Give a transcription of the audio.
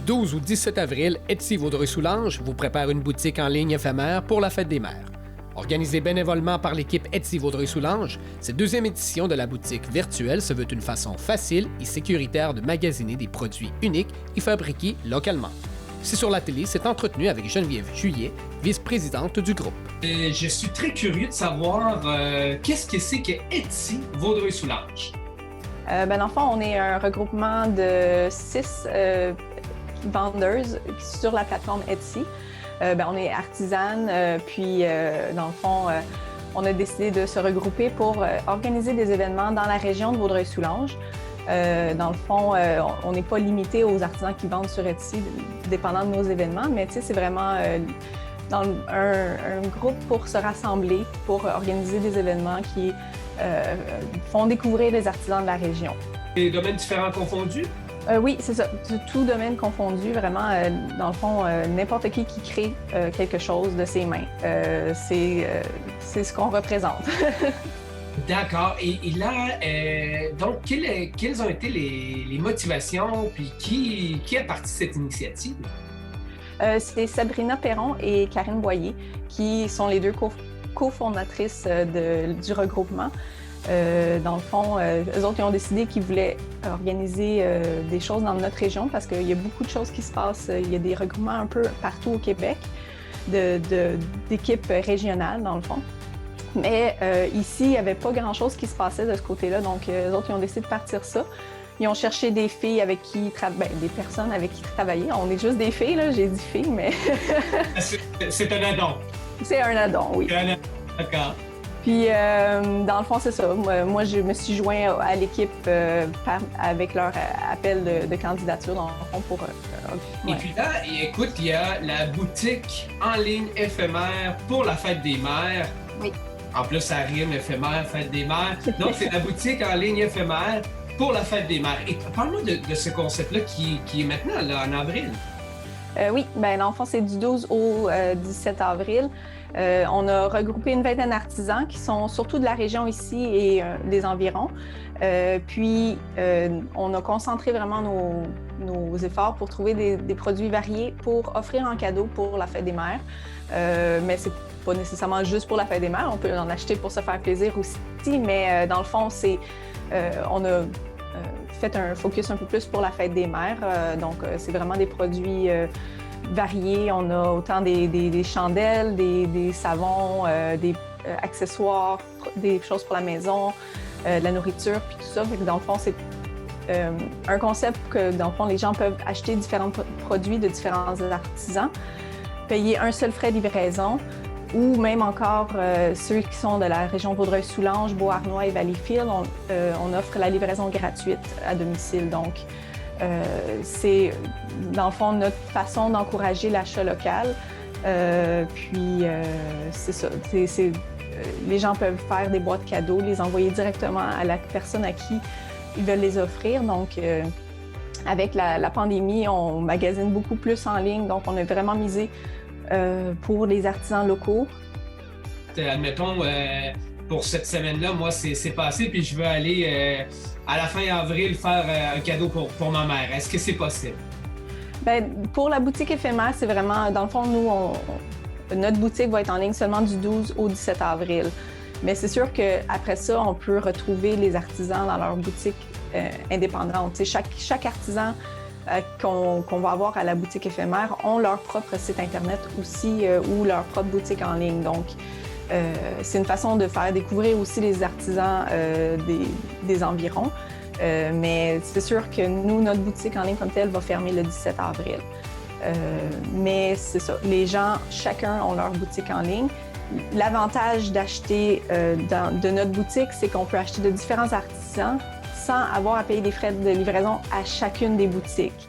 12 au 17 avril, Etsy Vaudreuil-Soulanges vous prépare une boutique en ligne éphémère pour la Fête des Mères. Organisée bénévolement par l'équipe Etsy Vaudreuil-Soulanges, cette deuxième édition de la boutique virtuelle se veut une façon facile et sécuritaire de magasiner des produits uniques et fabriqués localement. C'est sur la télé, c'est entretenu avec Geneviève Juillet, vice-présidente du groupe. Je suis très curieux de savoir qu'est-ce que c'est que Etsy Vaudreuil-Soulanges. Dans le fond, on est un regroupement de 6 vendeuses sur la plateforme Etsy. On est artisanes, puis dans le fond, on a décidé de se regrouper pour organiser des événements dans la région de Vaudreuil-Soulanges. Dans le fond, on n'est pas limité aux artisans qui vendent sur Etsy, dépendant de nos événements, mais c'est vraiment un groupe pour se rassembler, pour organiser des événements qui font découvrir les artisans de la région. Des domaines différents confondus? Oui, c'est ça. Tout domaine confondu, vraiment, dans le fond, n'importe qui crée quelque chose de ses mains. C'est ce qu'on représente. D'accord. Et là, donc, quelles ont été les motivations, puis qui a parti de cette initiative? C'est Sabrina Perron et Karine Boyer, qui sont les deux cofondatrices du regroupement. Dans le fond, eux autres, ils ont décidé qu'ils voulaient organiser des choses dans notre région parce qu'il y a beaucoup de choses qui se passent. Il y a des regroupements un peu partout au Québec, d'équipes régionales, dans le fond. Mais ici, il n'y avait pas grand-chose qui se passait de ce côté-là. Donc, eux autres, ils ont décidé de partir ça. Ils ont cherché des filles avec qui des personnes avec qui travailler. On est juste des filles, là. J'ai dit filles, mais... C'est un addon. C'est un addon, oui. D'accord. Puis, dans le fond, c'est ça. Moi, je me suis joint à l'équipe avec leur appel de candidature, dans le fond, pour... Et puis là, écoute, il y a la boutique en ligne éphémère pour la Fête des Mères. Oui. En plus, ça rime, éphémère, Fête des Mères. Donc, c'est la boutique en ligne éphémère pour la Fête des Mères. Et parle-moi de ce concept-là qui est maintenant, là, en avril. Oui, dans le fond, c'est du 12 au 17 avril. On a regroupé une vingtaine d'artisans qui sont surtout de la région ici et des environs. Puis, on a concentré vraiment nos efforts pour trouver des produits variés pour offrir en cadeau pour la Fête des Mères. Mais c'est pas nécessairement juste pour la Fête des Mères. On peut en acheter pour se faire plaisir aussi. Mais dans le fond, on a fait un focus un peu plus pour la Fête des Mères. Donc, c'est vraiment des produits variés. On a autant des chandelles, des savons, des accessoires, des choses pour la maison, de la nourriture, puis tout ça. Fait que dans le fond, c'est un concept que, dans le fond, les gens peuvent acheter différents produits de différents artisans, payer un seul frais de livraison, ou même encore ceux qui sont de la région Vaudreuil-Soulanges, Beauharnois et Valleyfield, on offre la livraison gratuite à domicile. Donc, c'est, dans le fond, notre façon d'encourager l'achat local. C'est ça. Les gens peuvent faire des boîtes cadeaux, les envoyer directement à la personne à qui ils veulent les offrir. Donc, avec la pandémie, on magasine beaucoup plus en ligne. Donc, on a vraiment misé pour les artisans locaux. Admettons, pour cette semaine-là, moi, c'est passé, puis je veux aller à la fin avril faire un cadeau pour ma mère. Est-ce que c'est possible? Pour la boutique éphémère, c'est vraiment, dans le fond, nous, notre boutique va être en ligne seulement du 12 au 17 avril. Mais c'est sûr qu'après ça, on peut retrouver les artisans dans leur boutique indépendante. Chaque artisan qu'on va avoir à la boutique éphémère ont leur propre site Internet aussi ou leur propre boutique en ligne. Donc, c'est une façon de faire découvrir aussi les artisans des environs. Mais c'est sûr que nous, notre boutique en ligne comme telle va fermer le 17 avril. Mais c'est ça, les gens, chacun ont leur boutique en ligne. L'avantage d'acheter de notre boutique, c'est qu'on peut acheter de différents artisans sans avoir à payer des frais de livraison à chacune des boutiques.